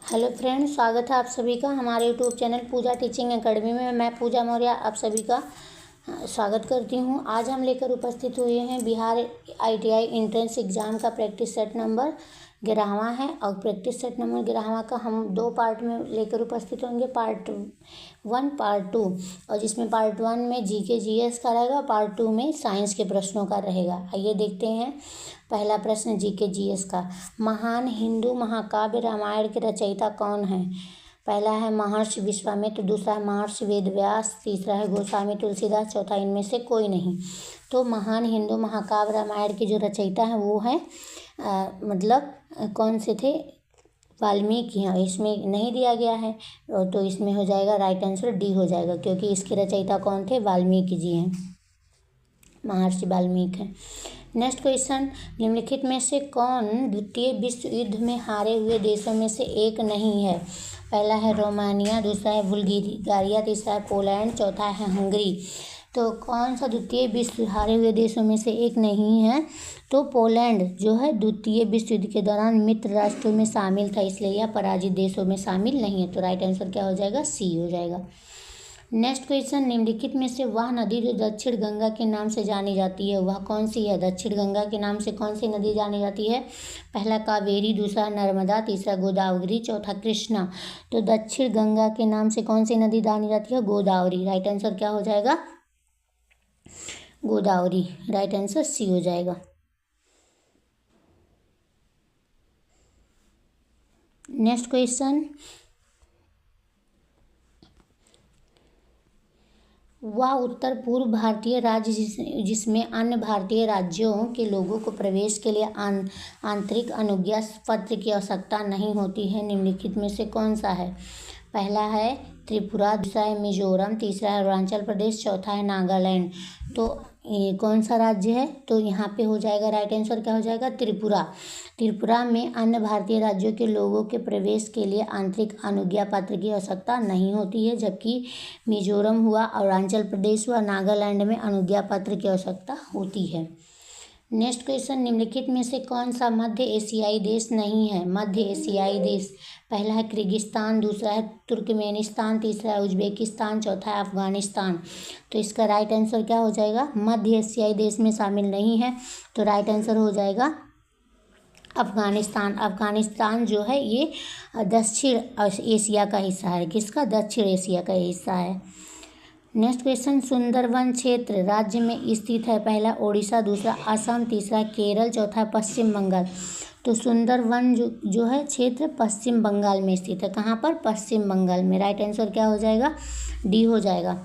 Hello friends, स्वागत है आप सभी का हमारे यूट्यूब चैनल पूजा टीचिंग एकेडमी में। मैं पूजा मौर्य आप सभी का स्वागत करती हूं। आज हम लेकर उपस्थित हुए हैं बिहार ITI एंट्रेंस एग्ज़ाम का प्रैक्टिस सेट नंबर 11वां है और प्रैक्टिस सेट नंबर 11वां का हम 2 पार्ट में लेकर उपस्थित होंगे, पार्ट 1 पार्ट 2। और जिसमें पार्ट 1 में GK GS का रहेगा, पार्ट 2 में साइंस के प्रश्नों का रहेगा। आइए देखते हैं पहला प्रश्न GK GS का। महान हिंदू महाकाव्य रामायण के रचयिता कौन है? पहला है महर्षि विश्वामित्र, दूसरा है महर्षि वेदव्यास, तीसरा है गोस्वामी तुलसीदास, चौथा इनमें से कोई नहीं। तो महान हिंदू महाकाव्य रामायण के जो रचयिता हैं वो है कौन से थे? वाल्मीकि हैं। इसमें नहीं दिया गया है तो इसमें हो जाएगा राइट आंसर डी हो जाएगा, क्योंकि इसके रचयिता कौन थे? वाल्मीकि जी हैं, महर्षि वाल्मीकि हैं। नेक्स्ट क्वेश्चन, निम्नलिखित में से कौन द्वितीय विश्व युद्ध में हारे हुए देशों में से एक नहीं है? पहला है रोमानिया, दूसरा है बुल्गारिया, तीसरा है पोलैंड, चौथा है हंगरी। तो कौन सा द्वितीय विश्व हारे हुए देशों में से एक नहीं है? तो पोलैंड जो है द्वितीय विश्व युद्ध के दौरान मित्र राष्ट्रों में शामिल था, इसलिए यह पराजित देशों में शामिल नहीं है। तो राइट आंसर क्या हो जाएगा? सी हो जाएगा। नेक्स्ट क्वेश्चन, निम्नलिखित में से वह नदी जो दक्षिण गंगा के नाम से जानी जाती है वह कौन सी है? दक्षिण गंगा के नाम से कौन सी नदी जानी जाती है? पहला कावेरी, दूसरा नर्मदा, तीसरा गोदावरी, चौथा कृष्णा। तो दक्षिण गंगा के नाम से कौन सी नदी जानी जाती है? गोदावरी। राइट आंसर क्या हो जाएगा? गोदावरी। राइट आंसर सी हो जाएगा। नेक्स्ट क्वेश्चन, वह उत्तर पूर्व भारतीय राज्य जिसमें अन्य भारतीय राज्यों के लोगों को प्रवेश के लिए आंतरिक अनुज्ञा पत्र की आवश्यकता नहीं होती है, निम्नलिखित में से कौन सा है? पहला है त्रिपुरा, दूसरा है मिजोरम, तीसरा है अरुणाचल प्रदेश, चौथा है नागालैंड। तो ये कौन सा राज्य है? तो यहाँ पे हो जाएगा राइट आंसर क्या हो जाएगा? त्रिपुरा। त्रिपुरा में अन्य भारतीय राज्यों के लोगों के प्रवेश के लिए आंतरिक अनुज्ञा पत्र की आवश्यकता नहीं होती है, जबकि मिजोरम हुआ, अरुणाचल प्रदेश हुआ, नागालैंड में अनुज्ञा पत्र की आवश्यकता होती है। नेक्स्ट क्वेश्चन, निम्नलिखित में से कौन सा मध्य एशियाई देश नहीं है? मध्य एशियाई देश, पहला है किर्गिस्तान, दूसरा है तुर्कमेनिस्तान, तीसरा है उज्बेकिस्तान, चौथा है अफगानिस्तान। तो इसका राइट आंसर क्या हो जाएगा? मध्य एशियाई देश में शामिल नहीं है, तो राइट आंसर हो जाएगा अफगानिस्तान। अफगानिस्तान जो है ये दक्षिण एशिया का हिस्सा है। किसका? दक्षिण एशिया का हिस्सा है। नेक्स्ट क्वेश्चन, सुंदरवन क्षेत्र राज्य में स्थित है? पहला ओडिशा, दूसरा असम, तीसरा केरल, चौथा पश्चिम बंगाल। तो सुंदरवन जो है क्षेत्र पश्चिम बंगाल में स्थित है। कहाँ पर? पश्चिम बंगाल में। राइट आंसर क्या हो जाएगा? डी हो जाएगा।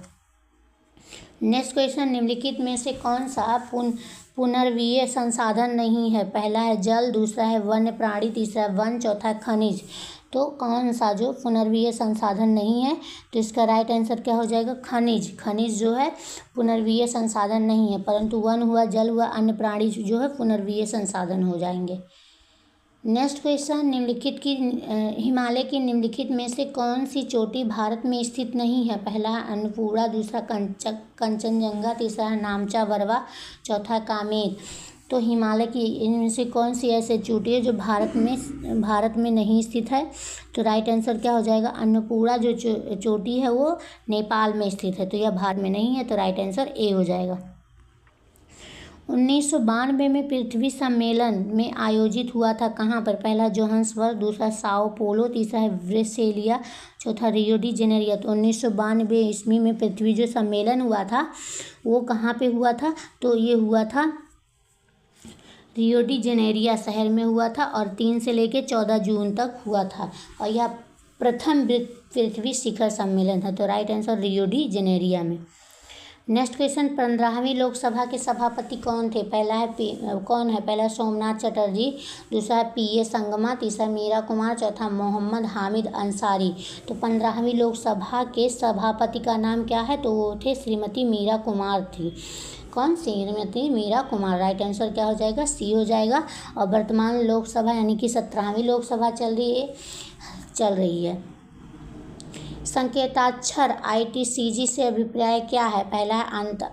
नेक्स्ट क्वेश्चन, निम्नलिखित में से कौन सा पुनर्वीय संसाधन नहीं है? पहला है जल, दूसरा है वन्य प्राणी, तीसरा वन, चौथा खनिज। तो कौन सा जो पुनर्वीय संसाधन नहीं है? तो इसका राइट आंसर क्या हो जाएगा? खनिज। खनिज जो है पुनर्वीय संसाधन नहीं है, परंतु वन हुआ, जल हुआ, अन्य प्राणी जो है पुनर्वीय संसाधन हो जाएंगे। नेक्स्ट क्वेश्चन, हिमालय की निम्नलिखित में से कौन सी चोटी भारत में स्थित नहीं है? पहला है अन्नपूर्णा, दूसरा कंचनजंगा, तीसरा है नामचा बरवा, चौथा कामेर। तो हिमालय की इनमें से कौन सी ऐसी चोटी है जो भारत में नहीं स्थित है? तो राइट आंसर क्या हो जाएगा? अन्नपूर्णा जो चोटी है वो नेपाल में स्थित है, तो यह भारत में नहीं है, तो राइट आंसर ए हो जाएगा। 1992 में पृथ्वी सम्मेलन में आयोजित हुआ था कहाँ पर? पहला जोहान्सबर्ग, दूसरा साओ पोलो, तीसरा है ब्रेसिलिया, चौथा रियो डी जेनेरियो। तो 1992 ईस्वी में पृथ्वी जो सम्मेलन हुआ था वो कहाँ पे हुआ था? तो ये हुआ था रियो डी जेनेरिया शहर में हुआ था और 3 से लेकर 14 जून तक हुआ था, और यह प्रथम पृथ्वी शिखर सम्मेलन था। तो right answer Rio de Janeiro में। नेक्स्ट क्वेश्चन, 15वीं लोकसभा के सभापति कौन थे? पहला सोमनाथ चटर्जी, दूसरा है PA संगमा, तीसरा मीरा कुमार, चौथा मोहम्मद हामिद अंसारी। तो 15वीं लोकसभा के सभापति का नाम क्या है? तो वो थे श्रीमती मीरा कुमार थी। कौन? श्रीमती मीरा कुमार। राइट आंसर क्या हो जाएगा? सी हो जाएगा। और वर्तमान लोकसभा यानी कि 17वीं लोकसभा चल रही है। संकेताक्षर ITCG से अभिप्राय क्या है? पहला है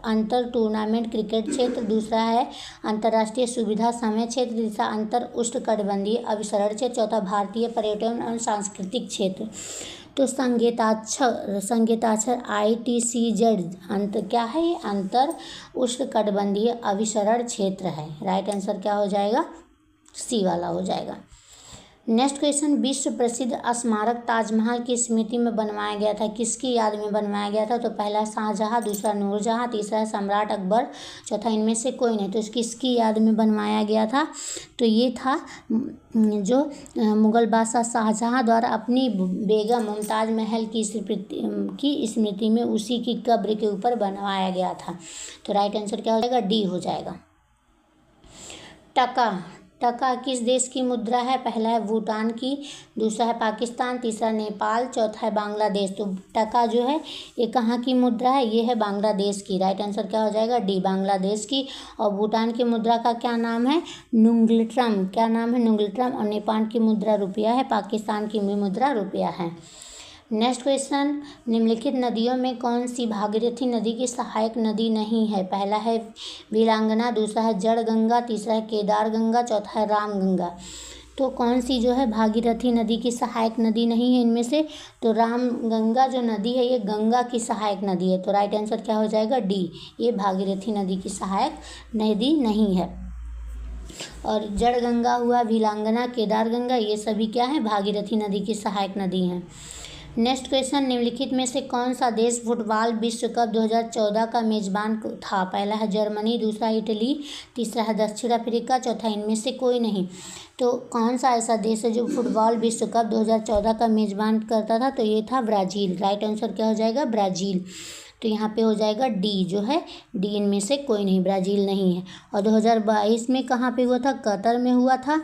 अंतर टूर्नामेंट क्रिकेट क्षेत्र, दूसरा है अंतर्राष्ट्रीय सुविधा समय क्षेत्र, तीसरा अंतर उष्णकटिबंधीय अभिसरण क्षेत्र, चौथा भारतीय पर्यटन और सांस्कृतिक क्षेत्र। तो संकेताक्षर ITCZ क्या है? ये अंतर उष्णकटिबंधीय अभिसरण क्षेत्र है। राइट आंसर क्या हो जाएगा? सी वाला हो जाएगा। नेक्स्ट क्वेश्चन, विश्व प्रसिद्ध स्मारक ताजमहल की स्मृति में बनवाया गया था, किसकी याद में बनवाया गया था? तो पहला शाहजहां, दूसरा नूरजहां, तीसरा सम्राट अकबर, चौथा इनमें से कोई नहीं। तो किसकी याद में बनवाया गया था? तो ये था जो मुगल बादशाह शाहजहां द्वारा अपनी बेगम मुमताज़ महल की स्मृति में उसी की कब्र के ऊपर बनवाया गया था। तो राइट आंसर क्या हो जाएगा? डी हो जाएगा। टका किस देश की मुद्रा है? पहला है भूटान की, दूसरा है पाकिस्तान, तीसरा नेपाल, चौथा है बांग्लादेश। तो टका जो है ये कहाँ की मुद्रा है? ये है बांग्लादेश की। राइट आंसर क्या हो जाएगा? डी, बांग्लादेश की। और भूटान की मुद्रा का क्या नाम है? नुंगलट्रम। क्या नाम है? नुंगलट्रम। और नेपाल की मुद्रा रुपया है, पाकिस्तान की भी मुद्रा रुपया है। नेक्स्ट क्वेश्चन, निम्नलिखित नदियों में कौन सी भागीरथी नदी की सहायक नदी नहीं है? पहला है वीरांगना, दूसरा है जड़गंगा, तीसरा है केदार गंगा, चौथा है रामगंगा। तो कौन सी जो है भागीरथी नदी की सहायक नदी नहीं है इनमें से? तो रामगंगा जो नदी है ये गंगा की सहायक नदी है। तो राइट आंसर क्या हो जाएगा? डी, ये भागीरथी नदी की सहायक नदी नहीं है। और जड़गंगा हुआ, वीरांगना, केदार गंगा, ये सभी क्या है? भागीरथी नदी की सहायक नदी हैं। नेक्स्ट क्वेश्चन, निम्नलिखित में से कौन सा देश फुटबॉल विश्व कप 2014 का मेजबान था? पहला है जर्मनी, दूसरा इटली, तीसरा है दक्षिण अफ्रीका, चौथा इनमें से कोई नहीं। तो कौन सा ऐसा देश है जो फुटबॉल विश्व कप 2014 का मेजबान करता था? तो ये था ब्राज़ील। राइट आंसर क्या हो जाएगा? ब्राज़ील। तो यहाँ पे हो जाएगा डी, जो है डी, इनमें से कोई नहीं, ब्राज़ील नहीं है। और 2022 में कहाँ पे हुआ था? कतर में हुआ था।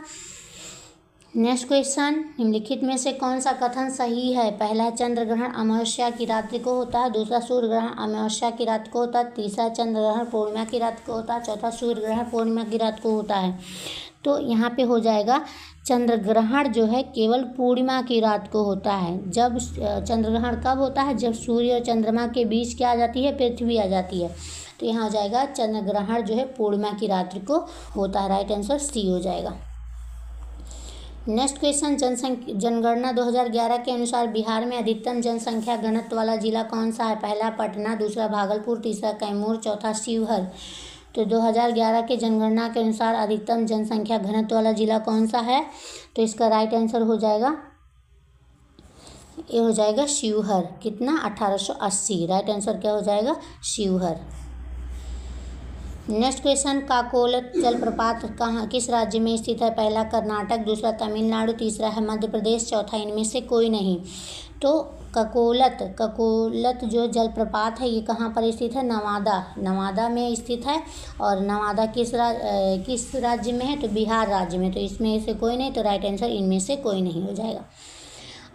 नेक्स्ट क्वेश्चन, निम्नलिखित में से कौन सा कथन सही है? पहला है चंद्र ग्रहण अमावस्या की रात्रि को होता है, दूसरा सूर्य ग्रहण अमावस्या की रात को होता है, तीसरा चंद्र ग्रहण पूर्णिमा की रात को होता है, चौथा सूर्य ग्रहण पूर्णिमा की रात को होता है। तो यहाँ पे हो जाएगा चंद्र ग्रहण जो है केवल पूर्णिमा की रात को होता है। जब चंद्र ग्रहण कब होता है? जब सूर्य और चंद्रमा के बीच क्या आ जाती है? पृथ्वी आ जाती है। तो यहाँ हो जाएगा चंद्र ग्रहण जो है पूर्णिमा की रात्रि को होता है। राइट आंसर सी हो जाएगा। नेक्स्ट क्वेश्चन, जनगणना 2011 के अनुसार बिहार में अधिकतम जनसंख्या घनत्व वाला जिला कौन सा है? पहला पटना, दूसरा भागलपुर, तीसरा कैमूर, चौथा शिवहर। तो 2011 के जनगणना के अनुसार अधिकतम जनसंख्या घनत्व वाला जिला कौन सा है? तो इसका राइट आंसर हो जाएगा, ये हो जाएगा शिवहर। कितना? 1880। राइट आंसर क्या हो जाएगा? शिवहर। नेक्स्ट क्वेश्चन, काकोलत जलप्रपात कहाँ किस राज्य में स्थित है? पहला कर्नाटक, दूसरा तमिलनाडु, तीसरा है मध्य प्रदेश, चौथा इनमें से कोई नहीं। तो ककोलत जो जलप्रपात है ये कहाँ पर स्थित है? नवादा में स्थित है। और नवादा किस राज्य में है? तो बिहार राज्य में। तो इसमें से कोई नहीं, तो राइट आंसर इनमें से कोई नहीं हो जाएगा।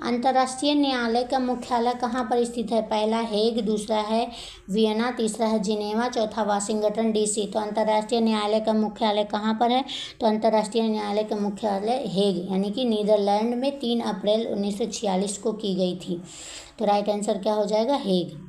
अंतर्राष्ट्रीय न्यायालय का मुख्यालय कहाँ पर स्थित है? पहला हेग, दूसरा है वियना, तीसरा है जिनेवा, चौथा वाशिंगटन DC। तो अंतर्राष्ट्रीय न्यायालय का मुख्यालय कहाँ पर है? तो अंतर्राष्ट्रीय न्यायालय का मुख्यालय हेग यानी कि नीदरलैंड में 3 अप्रैल 1946 को की गई थी। तो राइट आंसर क्या हो जाएगा? हेग।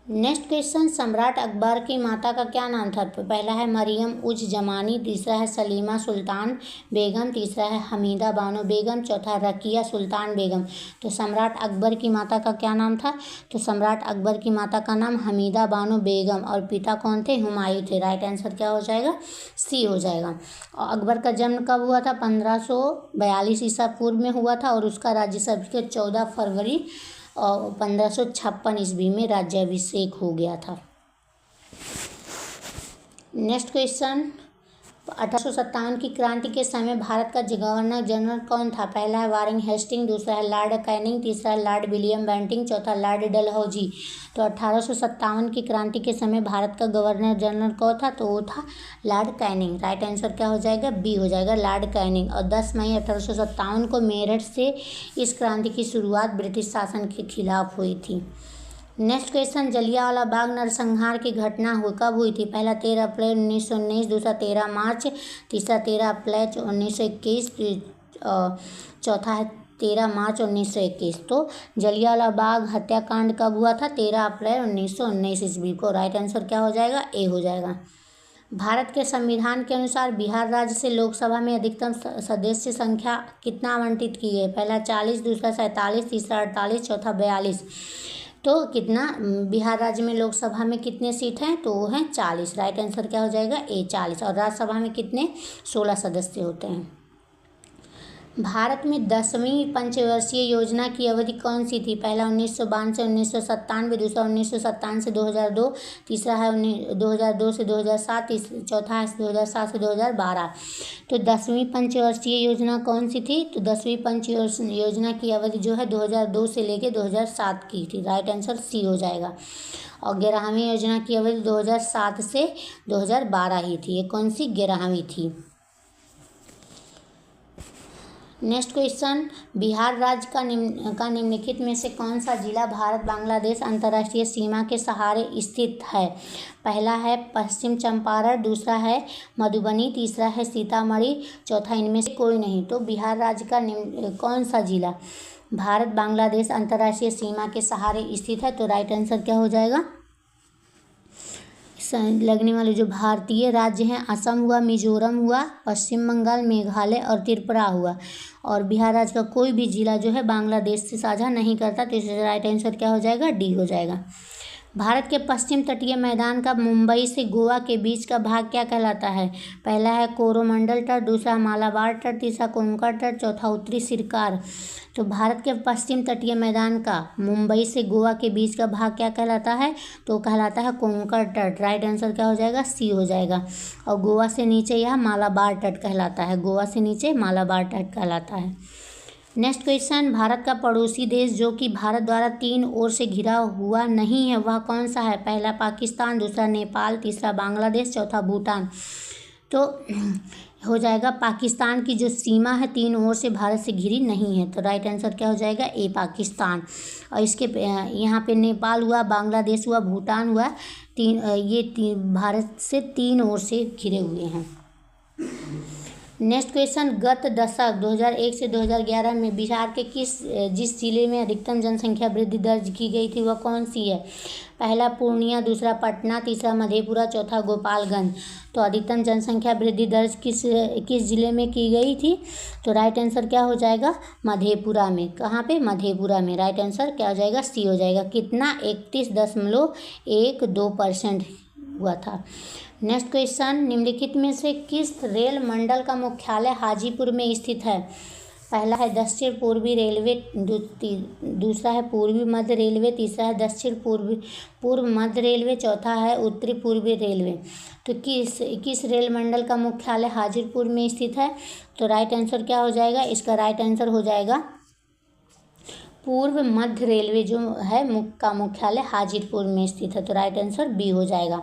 नेक्स्ट क्वेश्चन, सम्राट अकबर की माता का क्या नाम था? पहला है मरियम उज जमानी, तीसरा है सलीमा सुल्तान बेगम, तीसरा है हमीदा बानो बेगम, चौथा रकिया सुल्तान बेगम। तो सम्राट अकबर की माता का क्या नाम था? तो सम्राट अकबर की माता का नाम हमीदा बानो बेगम और पिता कौन थे? हुमायूं थे। राइट आंसर क्या हो जाएगा? सी हो जाएगा। और अकबर का जन्म कब हुआ था? 1542 ईसा पूर्व में हुआ था और उसका राज्याभिषेक 14 फरवरी और 1556 ईस्वी में राज्याभिषेक हो गया था। नेक्स्ट क्वेश्चन, 1857 की क्रांति के समय भारत का गवर्नर जनरल कौन था? पहला है वारेन हेस्टिंग, दूसरा है लॉर्ड कैनिंग, तीसरा है लॉर्ड विलियम बेंटिंक, चौथा लॉर्ड डलहौजी। तो 1857 की क्रांति के समय भारत का गवर्नर जनरल कौन था? तो वो था लॉर्ड कैनिंग। राइट आंसर क्या हो जाएगा? बी हो जाएगा, लॉर्ड कैनिंग। और 10 मई 1857 को मेरठ से इस क्रांति की शुरुआत ब्रिटिश शासन के खिलाफ हुई थी। नेक्स्ट क्वेश्चन, जलियांवाला बाग नरसंहार की घटना कब हुई थी? पहला 13 अप्रैल 1919, दूसरा 13 मार्च, तीसरा 13 अप्रैल 1921, चौथा है 13 मार्च 1921। तो जलियांवाला बाग हत्याकांड कब हुआ था? 13 अप्रैल 1919 ईस्वी को। राइट आंसर क्या हो जाएगा? ए हो जाएगा। भारत के संविधान के अनुसार बिहार राज्य से लोकसभा में अधिकतम सदस्य संख्या कितना आवंटित की है? पहला 40, दूसरा 47, तीसरा 48, चौथा 42। तो कितना बिहार राज्य में लोकसभा में कितने सीट हैं? तो वो हैं 40। राइट आंसर क्या हो जाएगा? ए 40। और राज्यसभा में कितने? 16 सदस्य होते हैं। भारत में 10वीं पंचवर्षीय योजना की अवधि कौन सी थी? पहला 1952 से 1997, दूसरा 1957 से 2002, तीसरा है 2002 से 2007, चौथा है 2007 से 2012। तो 10वीं पंचवर्षीय योजना कौन सी थी? तो 10वीं पंचवर्षीय योजना की अवधि जो है 2002 से लेकर 2007 की थी। राइट आंसर सी हो जाएगा। और 11वीं योजना की अवधि 2007 से 2012 ही थी। ये कौन सी? 11वीं थी। नेक्स्ट क्वेश्चन, बिहार राज्य का निम्नलिखित में से कौन सा जिला भारत बांग्लादेश अंतर्राष्ट्रीय सीमा के सहारे स्थित है? पहला है पश्चिम चंपारण, दूसरा है मधुबनी, तीसरा है सीतामढ़ी, चौथा इनमें से कोई नहीं। तो बिहार राज्य का कौन सा जिला भारत बांग्लादेश अंतर्राष्ट्रीय सीमा के सहारे स्थित है? तो राइट आंसर क्या हो जाएगा? लगने वाले जो भारतीय राज्य हैं, असम हुआ, मिजोरम हुआ, पश्चिम बंगाल, मेघालय और त्रिपुरा हुआ। और बिहार राज्य का कोई भी जिला जो है बांग्लादेश से साझा नहीं करता। तो इसलिए राइट आंसर क्या हो जाएगा? डी हो जाएगा। भारत के पश्चिम तटीय मैदान का मुंबई से गोवा के बीच का भाग क्या कहलाता है? पहला है कोरोमंडल तट, दूसरा मालाबार तट, तीसरा कोंकण तट, चौथा उत्तरी सिरकार। तो भारत के पश्चिम तटीय मैदान का मुंबई से गोवा के बीच का भाग क्या कहलाता है? तो कहलाता है कोंकण तट। राइट आंसर क्या हो जाएगा? सी हो जाएगा। और गोवा से नीचे यह मालाबार तट कहलाता है। गोवा से नीचे मालाबार तट कहलाता है। नेक्स्ट क्वेश्चन, भारत का पड़ोसी देश जो कि भारत द्वारा 3 ओर से घिरा हुआ नहीं है वह कौन सा है? पहला पाकिस्तान, दूसरा नेपाल, तीसरा बांग्लादेश, चौथा भूटान। तो हो जाएगा पाकिस्तान की जो सीमा है 3 ओर से भारत से घिरी नहीं है। तो राइट आंसर क्या हो जाएगा? ए पाकिस्तान। और इसके यहाँ पे नेपाल हुआ, बांग्लादेश हुआ, भूटान हुआ, भारत से 3 ओर से घिरे हुए हैं। नेक्स्ट क्वेश्चन, गत दशक 2001 से 2011 में बिहार के जिस जिले में अधिकतम जनसंख्या वृद्धि दर्ज की गई थी वह कौन सी है? पहला पूर्णिया, दूसरा पटना, तीसरा मधेपुरा, चौथा गोपालगंज। तो अधिकतम जनसंख्या वृद्धि दर्ज किस जिले में की गई थी? तो राइट आंसर क्या हो जाएगा? मधेपुरा में। कहाँ पे? मधेपुरा में। राइट आंसर क्या हो जाएगा? सी हो जाएगा। कितना? 31.12% हुआ था। नेक्स्ट क्वेश्चन, निम्नलिखित में से किस रेल मंडल का मुख्यालय हाजीपुर में स्थित है? पहला है दक्षिण पूर्वी रेलवे, दूसरा है पूर्वी मध्य रेलवे, तीसरा है दक्षिण पूर्व मध्य रेलवे, चौथा है उत्तरी पूर्वी रेलवे। तो किस रेल मंडल का मुख्यालय हाजीपुर में स्थित है? तो राइट आंसर क्या हो जाएगा? इसका राइट आंसर हो जाएगा पूर्व मध्य रेलवे जो है का मुख्यालय हाजीपुर में स्थित है। तो राइट आंसर बी हो जाएगा।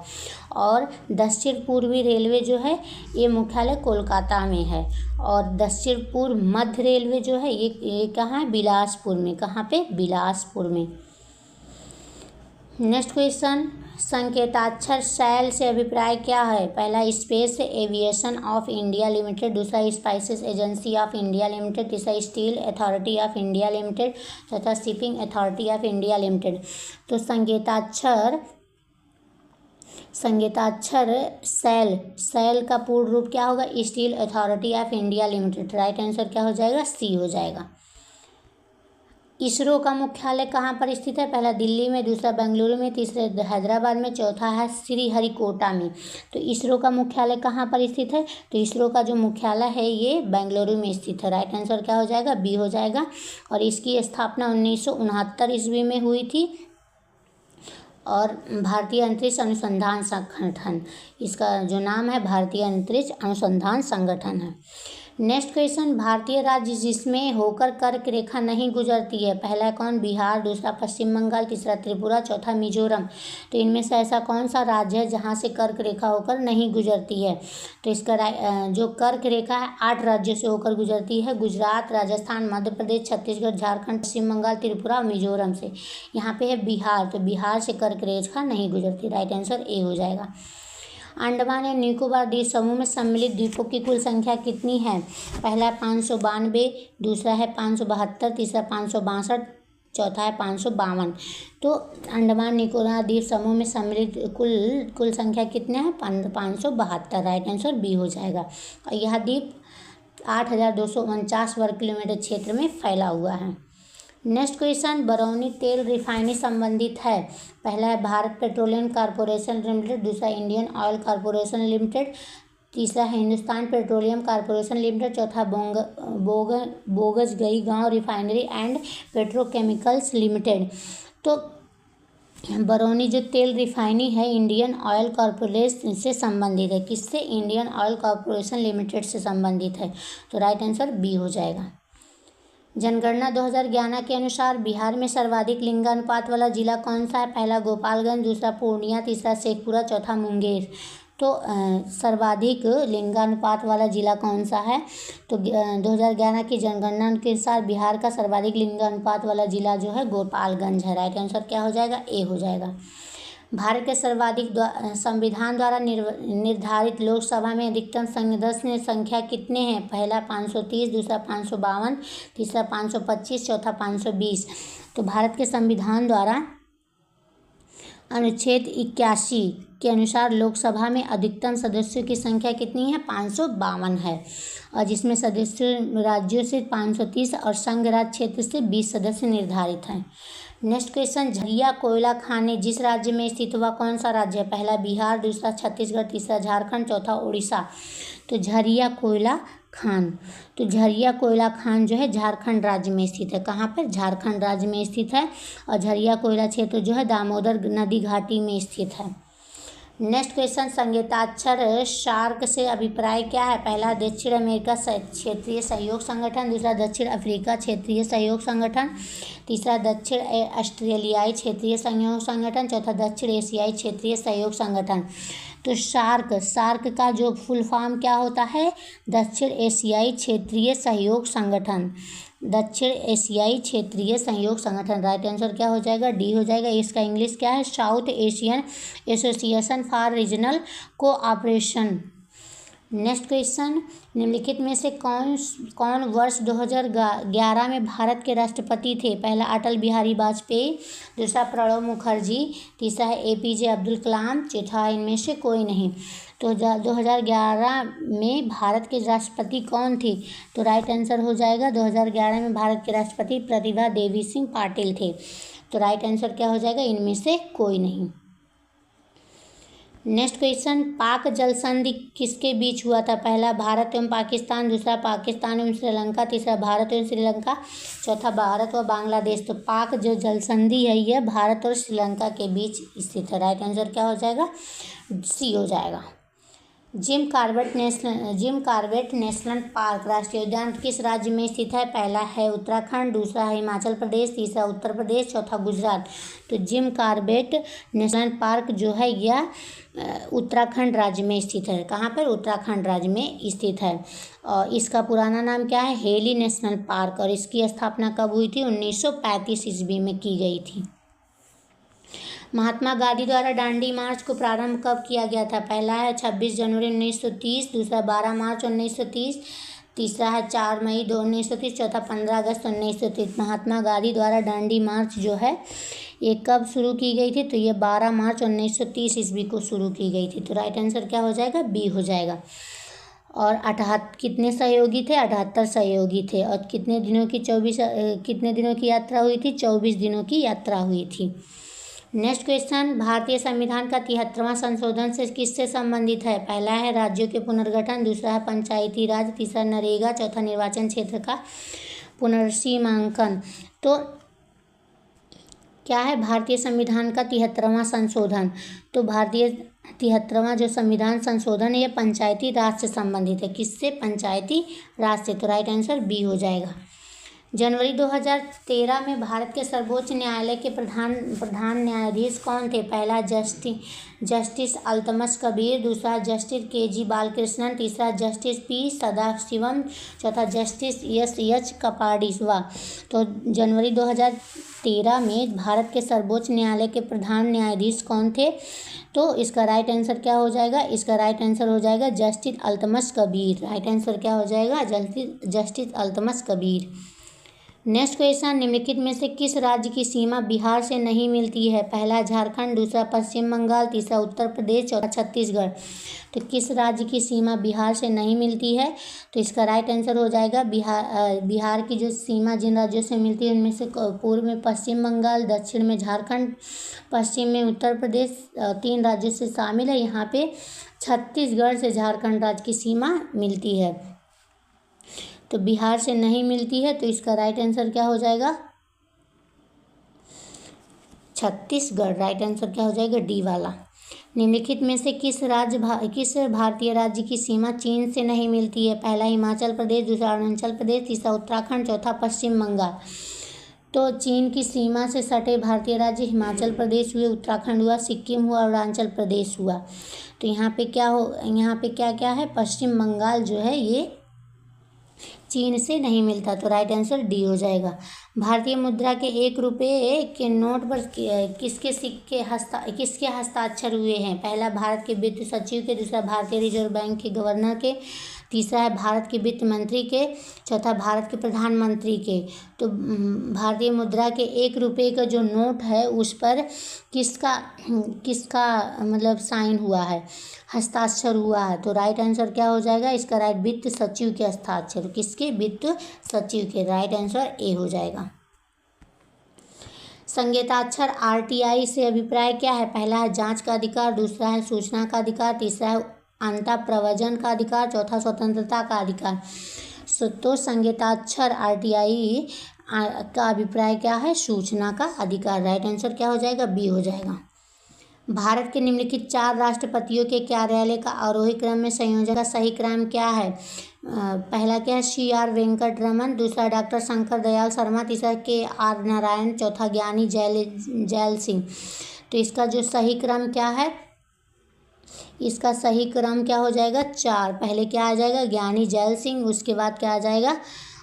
और दक्षिण पूर्वी रेलवे जो है ये मुख्यालय कोलकाता में है। और दक्षिण पूर्व मध्य रेलवे जो है ये कहाँ है? बिलासपुर में। कहाँ पे? बिलासपुर में। नेक्स्ट क्वेश्चन, संकेताक्षर शैल से अभिप्राय क्या है? पहला space aviation of India limited, दूसरा spices agency of India limited, तीसरा steel authority of India limited, चौथा shipping authority of India limited. तो संकेताक्षर शैल का पूर्ण रूप क्या होगा? Steel authority of India limited. Right answer क्या हो जाएगा? सी हो जाएगा। इसरो का मुख्यालय कहाँ पर स्थित है? पहला दिल्ली में, दूसरा बेंगलुरु में, तीसरा हैदराबाद में, चौथा है श्रीहरिकोटा में। तो इसरो का मुख्यालय कहाँ पर स्थित है? तो इसरो का जो मुख्यालय है ये बेंगलुरु में स्थित है। राइट आंसर क्या हो जाएगा? बी हो जाएगा। और इसकी स्थापना 1969 ईस्वी में हुई थी। और भारतीय अंतरिक्ष अनुसंधान संगठन, इसका जो नाम है भारतीय अंतरिक्ष अनुसंधान संगठन है। नेक्स्ट क्वेश्चन, भारतीय राज्य जिसमें होकर कर्क रेखा नहीं गुजरती है? पहला कौन? बिहार, दूसरा पश्चिम बंगाल, तीसरा त्रिपुरा, चौथा मिजोरम। तो इनमें से ऐसा कौन सा राज्य है जहाँ से कर्क रेखा होकर नहीं गुजरती है? तो इसका जो कर्क रेखा है 8 राज्यों से होकर गुजरती है। गुजरात, राजस्थान, मध्य प्रदेश, छत्तीसगढ़, झारखंड, पश्चिम बंगाल, त्रिपुरा और मिजोरम से। यहाँ पे है बिहार। तो बिहार से कर्क रेखा नहीं गुजरती। राइट आंसर ए हो जाएगा। अंडमान एवं निकोबार द्वीप समूह में सम्मिलित द्वीपों की कुल संख्या कितनी है? पहला है 592, दूसरा है 572, तीसरा 562, चौथा है 552। तो अंडमान निकोबार द्वीप समूह में सम्मिलित कुल संख्या कितने हैं? 572। राइट आंसर बी हो जाएगा। और यह द्वीप 8,249 वर्ग किलोमीटर क्षेत्र में फैला हुआ है। नेक्स्ट क्वेश्चन, बरौनी तेल रिफाइनरी संबंधित है। पहला है भारत पेट्रोलियम कॉर्पोरेशन लिमिटेड, दूसरा इंडियन ऑयल कॉर्पोरेशन लिमिटेड, तीसरा है हिंदुस्तान पेट्रोलियम कॉर्पोरेशन लिमिटेड, चौथा बोगजगई गांव रिफाइनरी एंड पेट्रोकेमिकल्स लिमिटेड। तो बरौनी जो तेल रिफाइनरी है इंडियन ऑयल कॉर्पोरेशन से संबंधित है। किससे? इंडियन ऑयल कॉर्पोरेशन लिमिटेड से संबंधित है। तो राइट आंसर बी हो जाएगा। जनगणना 2011 के अनुसार बिहार में सर्वाधिक लिंगानुपात वाला जिला कौन सा है? पहला गोपालगंज, दूसरा पूर्णिया, तीसरा शेखपुरा, चौथा मुंगेर। तो सर्वाधिक लिंगानुपात वाला जिला कौन सा है? तो 2011 की जनगणना के अनुसार बिहार का सर्वाधिक लिंगानुपात वाला जिला जो है गोपालगंज है। राइट आंसर क्या हो जाएगा? ए हो जाएगा। भारत के सर्वाधिक संविधान द्वारा निर्धारित लोकसभा में अधिकतम सदस्य संख्या कितने हैं? पहला 530, दूसरा 552, तीसरा 525, चौथा 520। तो भारत के संविधान द्वारा अनुच्छेद 81 के अनुसार लोकसभा में अधिकतम सदस्यों की संख्या कितनी है? 552 है। और जिसमें सदस्य राज्यों से 530 और संघ राज्य क्षेत्र से 20 सदस्य निर्धारित हैं। नेक्स्ट क्वेश्चन, झरिया कोयला खान जिस राज्य में स्थित हुआ कौन सा राज्य है? पहला बिहार, दूसरा छत्तीसगढ़, तीसरा झारखंड, चौथा उड़ीसा। तो झरिया कोयला खान, तो झरिया कोयला खान जो है झारखंड राज्य में स्थित है। कहाँ पर? झारखंड राज्य में स्थित है। और झरिया कोयला क्षेत्र जो है दामोदर नदी घाटी में स्थित है। नेक्स्ट क्वेश्चन, संगीताक्षर सार्क से अभिप्राय क्या है? पहला दक्षिण अमेरिका क्षेत्रीय सहयोग संगठन, दूसरा दक्षिण अफ्रीका क्षेत्रीय सहयोग संगठन, तीसरा दक्षिण ऑस्ट्रेलियाई क्षेत्रीय सहयोग संगठन, चौथा दक्षिण एशियाई क्षेत्रीय सहयोग संगठन। तो सार्क का जो फुल फॉर्म क्या होता है? दक्षिण एशियाई क्षेत्रीय सहयोग संगठन। दक्षिण एशियाई क्षेत्रीय सहयोग संगठन। राइट आंसर क्या हो जाएगा? डी हो जाएगा। इसका इंग्लिश क्या है? South Asian association for regional cooperation. Next question, निम्नलिखित में से कौन वर्ष 2011 में भारत के राष्ट्रपति थे? पहला अटल बिहारी वाजपेयी, दूसरा प्रणब मुखर्जी, तीसरा है APJ अब्दुल कलाम, चौथा इनमें से कोई नहीं। तो 2011 में भारत के राष्ट्रपति कौन थे? तो राइट आंसर हो जाएगा 2011 में भारत के राष्ट्रपति प्रतिभा देवी सिंह पाटिल थे। तो राइट आंसर क्या हो जाएगा? इनमें से कोई नहीं। नेक्स्ट क्वेश्चन, पाक जल संधि किसके बीच हुआ था? पहला भारत एवं पाकिस्तान, दूसरा पाकिस्तान एवं श्रीलंका, तीसरा भारत एवं श्रीलंका, चौथा भारत व बांग्लादेश। तो पाक जो जल संधि है यह भारत और श्रीलंका के बीच स्थित है। राइट आंसर क्या हो जाएगा? सी हो जाएगा। जिम कॉर्बेट नेशनल पार्क राष्ट्रीय उद्यान किस राज्य में स्थित है? पहला है उत्तराखंड, दूसरा है हिमाचल प्रदेश, तीसरा उत्तर प्रदेश, चौथा गुजरात। तो जिम कॉर्बेट नेशनल पार्क जो है यह उत्तराखंड राज्य में स्थित है। कहाँ पर? उत्तराखंड राज्य में स्थित है। और इसका पुराना नाम क्या है? Heli national park. और इसकी स्थापना कब हुई थी? 1935 ईस्वी में की गई थी। महात्मा गांधी द्वारा दांडी मार्च को प्रारंभ कब किया गया था? पहला है 26 जनवरी 1930, दूसरा 12 मार्च 1930, तीसरा है 4 मई 1930, चौथा 15 अगस्त 1930। महात्मा गांधी द्वारा दांडी मार्च जो है ये कब शुरू की गई थी? तो ये 12 मार्च 1930 ईस्वी को शुरू की गई थी। तो राइट आंसर क्या हो जाएगा? बी हो जाएगा। और 78 कितने सहयोगी थे? 78 सहयोगी थे। और कितने दिनों की यात्रा हुई थी? 24 दिनों की यात्रा हुई थी। नेक्स्ट क्वेश्चन, भारतीय संविधान का 73वां संशोधन से किससे संबंधित है? पहला है राज्यों के पुनर्गठन, दूसरा है पंचायती राज, तीसरा नरेगा, चौथा निर्वाचन क्षेत्र का पुनर्सीमांकन। तो क्या है भारतीय संविधान का 73वां संशोधन? तो भारतीय 73वां जो संविधान संशोधन है ये पंचायती राज से संबंधित है। किससे? पंचायती राज से। तो राइट आंसर बी हो जाएगा। जनवरी 2013 में भारत के सर्वोच्च न्यायालय के प्रधान न्यायाधीश कौन थे? पहला जस्टिस अल्तमश कबीर, दूसरा जस्टिस के.जी. बालकृष्णन, तीसरा जस्टिस पी. सदाशिवम, चौथा जस्टिस एस कपाडीवा। तो जनवरी 2013 में भारत के सर्वोच्च न्यायालय के प्रधान न्यायाधीश कौन थे? तो इसका राइट आंसर क्या हो जाएगा? इसका राइट आंसर हो जाएगा justice Altamash Kabir. Right answer क्या हो जाएगा? Justice Altamash Kabir. Next question, निम्नलिखित में से किस राज्य की सीमा बिहार से नहीं मिलती है? पहला झारखंड, दूसरा पश्चिम बंगाल, तीसरा उत्तर प्रदेश, चौथा छत्तीसगढ़। तो किस राज्य की सीमा बिहार से नहीं मिलती है? तो इसका राइट आंसर हो जाएगा बिहार की जो सीमा जिन राज्यों से मिलती है उनमें से पूर्व में पश्चिम बंगाल, दक्षिण में झारखंड, पश्चिम में उत्तर प्रदेश, 3 राज्यों से शामिल है। यहाँ पे छत्तीसगढ़ से झारखंड राज्य की सीमा मिलती है। तो बिहार से नहीं मिलती है, तो इसका राइट आंसर क्या हो जाएगा? छत्तीसगढ़। राइट आंसर क्या हो जाएगा? डी वाला। निम्नलिखित में से किस भारतीय राज्य की सीमा चीन से नहीं मिलती है? पहला हिमाचल प्रदेश, दूसरा अरुणाचल प्रदेश, तीसरा उत्तराखंड, चौथा पश्चिम बंगाल। तो चीन की सीमा से सटे भारतीय राज्य हिमाचल प्रदेश हुए, उत्तराखंड हुआ, सिक्किम हुआ, अरुणाचल प्रदेश हुआ। तो यहाँ पे क्या क्या है? पश्चिम बंगाल जो है ये चीन से नहीं मिलता। तो राइट आंसर डी हो जाएगा। भारतीय मुद्रा के 1 रुपये के नोट पर किसके हस्ताक्षर हुए हैं? पहला भारत के वित्त सचिव के, दूसरा भारतीय रिजर्व बैंक के गवर्नर के, तीसरा है भारत के वित्त मंत्री के, चौथा भारत के प्रधानमंत्री के। तो भारतीय मुद्रा के 1 रुपये का जो नोट है उस पर किसका मतलब साइन हुआ है, हस्ताक्षर हुआ है? तो राइट आंसर क्या हो जाएगा? इसका राइट वित्त सचिव के हस्ताक्षर। किसके? वित्त सचिव के। राइट आंसर ए हो जाएगा। संकेताक्षर RTI से अभिप्राय क्या है? पहला है जांच का अधिकार, दूसरा है सूचना का अधिकार, तीसरा है अंतः प्रवचन का अधिकार, चौथा स्वतंत्रता का अधिकार। तो संकेताक्षर RTI का अभिप्राय क्या है? सूचना का अधिकार। राइट आंसर क्या हो जाएगा? बी हो जाएगा। भारत के निम्नलिखित 4 राष्ट्रपतियों के कार्यालय का आरोही क्रम में संयोजन का सही क्रम क्या है? पहला क्या है? CR वेंकटरमन, दूसरा डॉक्टर शंकर दयाल शर्मा, तीसरा KR नारायण, चौथा ज्ञानी जैल सिंह। तो इसका जो सही क्रम क्या है? इसका सही क्रम क्या हो जाएगा? 4। पहले क्या आ जाएगा? ज्ञानी जैल सिंह, उसके बाद क्या आ जाएगा?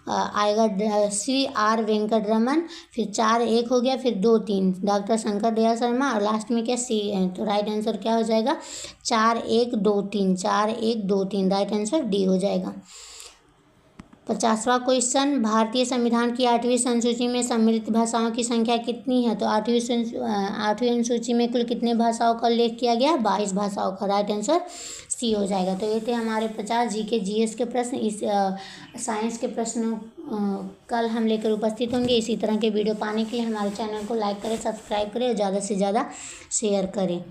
आएगा CR वेंकटरमन, फिर 4 1 हो गया, फिर 2 3 डॉक्टर शंकर दयाल शर्मा, और लास्ट में क्या? C है। तो राइट आंसर क्या हो जाएगा? 4 1 2 3, 4 1 2 3। राइट आंसर डी हो जाएगा। 50वां क्वेश्चन, भारतीय संविधान की 8वीं अनुसूची में सम्मिलित भाषाओं की संख्या कितनी है? तो 8वीं अनुसूची में कुल कितने भाषाओं का उल्लेख किया गया? 22 भाषाओं का। राइट आंसर सी हो जाएगा। तो ये थे हमारे 50 GK GS के प्रश्न। इस साइंस के प्रश्नों कल हम लेकर उपस्थित होंगे। इसी तरह के वीडियो पाने के लिए हमारे चैनल को लाइक करें, सब्सक्राइब करें और ज़्यादा से ज़्यादा शेयर करें।